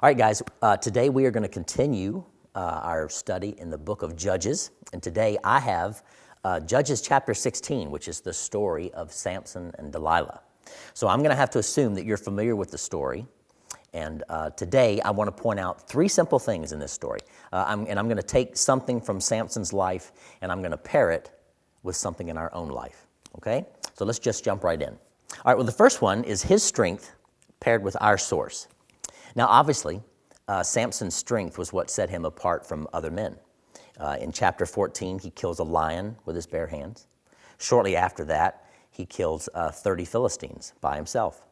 All right, guys, today we are going to continue our study in the book of Judges. And today I have Judges chapter 16, which is the story of Samson and Delilah. So I'm going to have to assume that you're familiar with the story. And today I want to point out three simple things in this story. I'm going to take something from Samson's life and I'm going to pair it with something in our own life. Okay? So let's just jump right in. All right, well, the first one is his strength paired with our source. Now, obviously, Samson's strength was what set him apart from other men. In chapter 14, he kills a lion with his bare hands. Shortly after that, he kills 30 Philistines by himself.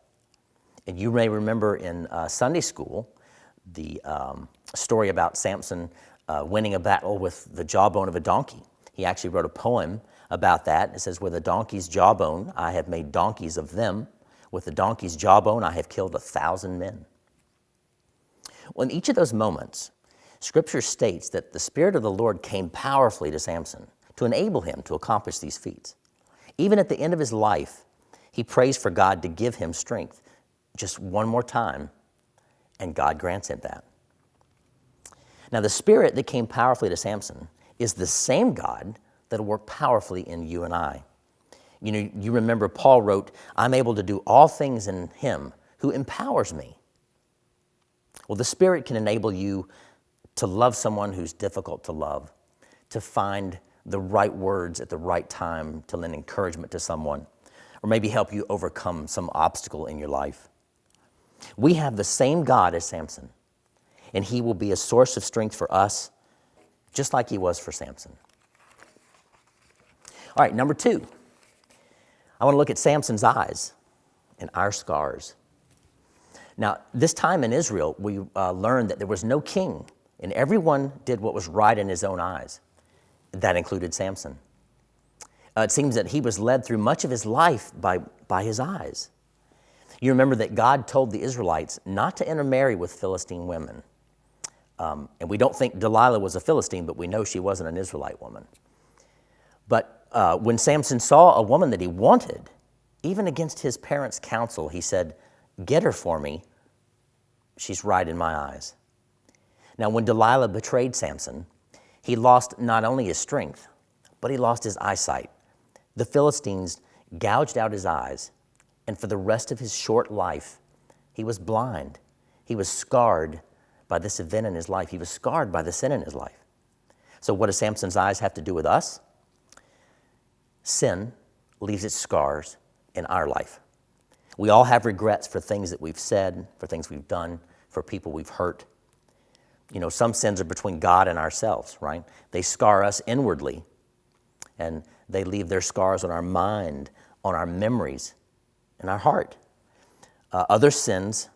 And you may remember in Sunday school the story about Samson winning a battle with the jawbone of a donkey. He actually wrote a poem about that. It says, "With a donkey's jawbone, I have made donkeys of them. With the donkey's jawbone, I have killed 1,000 men." Well, in each of those moments, Scripture states that the Spirit of the Lord came powerfully to Samson to enable him to accomplish these feats. Even at the end of his life, he prays for God to give him strength just one more time, and God grants him that. Now, the Spirit that came powerfully to Samson is the same God that will work powerfully in you and I. You know, you remember Paul wrote, "I'm able to do all things in him who empowers me." Well, the Spirit can enable you to love someone who's difficult to love, to find the right words at the right time to lend encouragement to someone, or maybe help you overcome some obstacle in your life. We have the same God as Samson, and he will be a source of strength for us, just like he was for Samson. All right, number two, I want to look at Samson's eyes and our scars. Now, this time in Israel, we learned that there was no king, and everyone did what was right in his own eyes. That included Samson. It seems that he was led through much of his life by his eyes. You remember that God told the Israelites not to intermarry with Philistine women. And we don't think Delilah was a Philistine, but we know she wasn't an Israelite woman. But when Samson saw a woman that he wanted, even against his parents' counsel, he said, "Get her for me. She's right in my eyes." Now, when Delilah betrayed Samson, he lost not only his strength, but he lost his eyesight. The Philistines gouged out his eyes, and for the rest of his short life, he was blind. He was scarred by this event in his life. He was scarred by the sin in his life. So what does Samson's eyes have to do with us? Sin leaves its scars in our life. We all have regrets for things that we've said, for things we've done, for people we've hurt. You know, some sins are between God and ourselves, right? They scar us inwardly, and they leave their scars on our mind, on our memories, and our heart. Other sins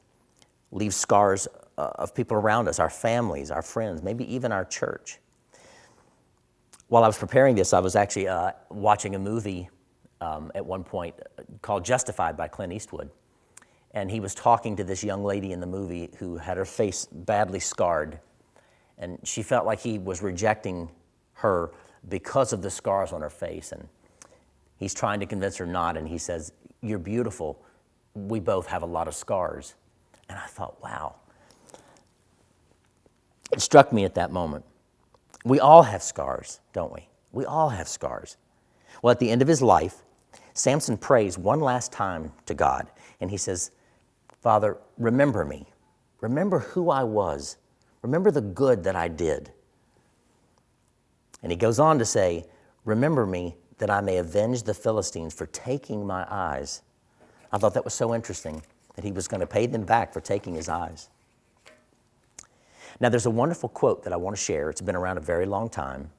leave scars of people around us, our families, our friends, maybe even our church. While I was preparing this, I was actually watching a movie at one point called Justified by Clint Eastwood. And he was talking to this young lady in the movie who had her face badly scarred. And she felt like he was rejecting her because of the scars on her face. And he's trying to convince her not. And he says, "You're beautiful. We both have a lot of scars." And I thought, wow. It struck me at that moment. We all have scars, don't we? We all have scars. Well, at the end of his life, Samson prays one last time to God, and he says, "Father, remember me. Remember who I was. Remember the good that I did." And he goes on to say, "Remember me that I may avenge the Philistines for taking my eyes." I thought that was so interesting, that he was going to pay them back for taking his eyes. Now, there's a wonderful quote that I want to share. It's been around a very long time.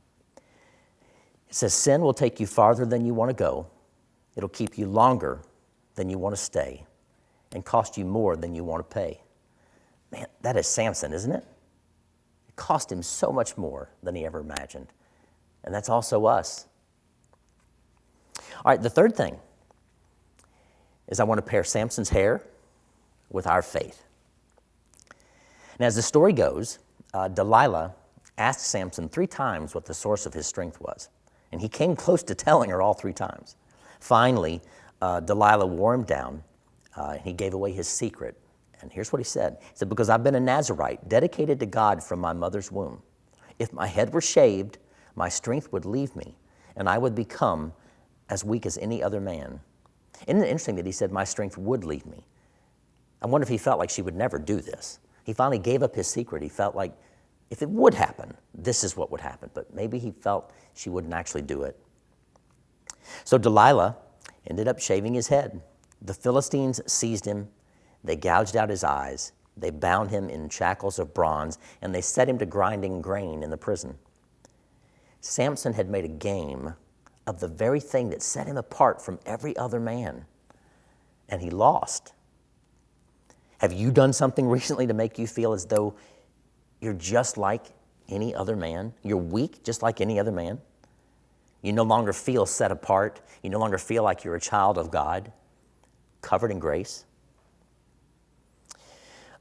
It says, "Sin will take you farther than you want to go. It'll keep you longer than you want to stay and cost you more than you want to pay." Man, that is Samson, isn't it? It cost him so much more than he ever imagined. And that's also us. All right, the third thing is I want to pair Samson's hair with our faith. Now, as the story goes, Delilah asked Samson 3 times what the source of his strength was. And he came close to telling her all 3 times. Finally, Delilah wore him down, and he gave away his secret, And here's what he said. He said, because I've been a Nazirite, dedicated to God from my mother's womb. If my head were shaved, my strength would leave me, and I would become as weak as any other man. Isn't it interesting that he said, my strength would leave me? I wonder if he felt like she would never do this. He finally gave up his secret. He felt like if it would happen, this is what would happen. But maybe he felt she wouldn't actually do it. So Delilah ended up shaving his head. The Philistines seized him. They gouged out his eyes. They bound him in shackles of bronze, and they set him to grinding grain in the prison. Samson had made a game of the very thing that set him apart from every other man, and he lost. Have you done something recently to make you feel as though you're just like any other man? You're weak just like any other man? You no longer feel set apart. You no longer feel like you're a child of God, covered in grace.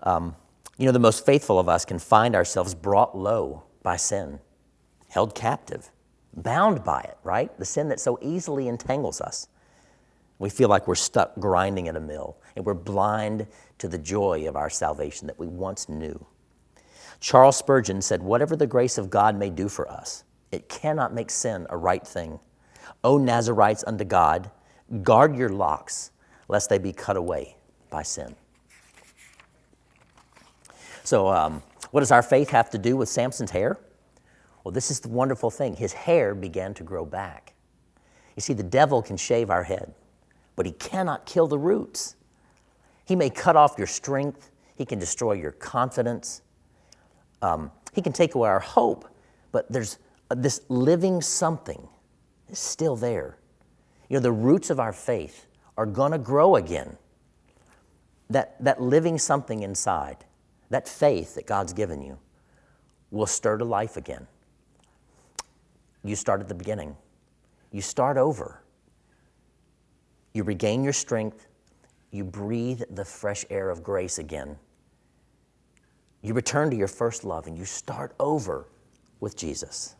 The most faithful of us can find ourselves brought low by sin, held captive, bound by it, right? The sin that so easily entangles us. We feel like we're stuck grinding at a mill, and we're blind to the joy of our salvation that we once knew. Charles Spurgeon said, whatever the grace of God may do for us, it cannot make sin a right thing. O Nazirites unto God, guard your locks, lest they be cut away by sin. So what does our faith have to do with Samson's hair? Well, this is the wonderful thing. His hair began to grow back. You see, the devil can shave our head, but he cannot kill the roots. He may cut off your strength. He can destroy your confidence. He can take away our hope, but there's this living something is still there. The roots of our faith are going to grow again. That living something inside, that faith that God's given you, will stir to life again. You start at the beginning. You start over. You regain your strength. You breathe the fresh air of grace again. You return to your first love and you start over with Jesus.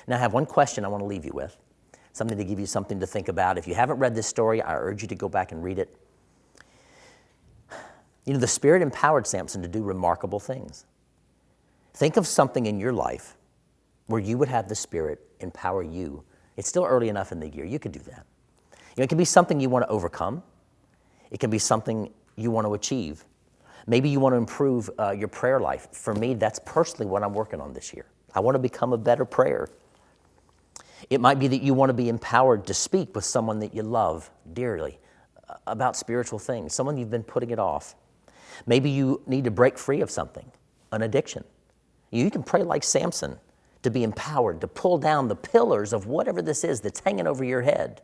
Now I have one question I want to leave you with, something to give you something to think about. If you haven't read this story, I urge you to go back and read it. The Spirit empowered Samson to do remarkable things. Think of something in your life where you would have the Spirit empower you. It's still early enough in the year. You could do that. It can be something you want to overcome. It can be something you want to achieve. Maybe you want to improve your prayer life. For me, that's personally what I'm working on this year. I want to become a better prayer. It might be that you want to be empowered to speak with someone that you love dearly about spiritual things, someone you've been putting it off. Maybe you need to break free of something, an addiction. You can pray like Samson to be empowered, to pull down the pillars of whatever this is that's hanging over your head.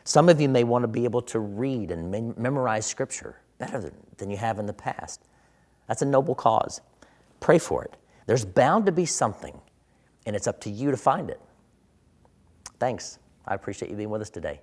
Some of you may want to be able to read and memorize Scripture better than you have in the past. That's a noble cause. Pray for it. There's bound to be something, and it's up to you to find it. Thanks. I appreciate you being with us today.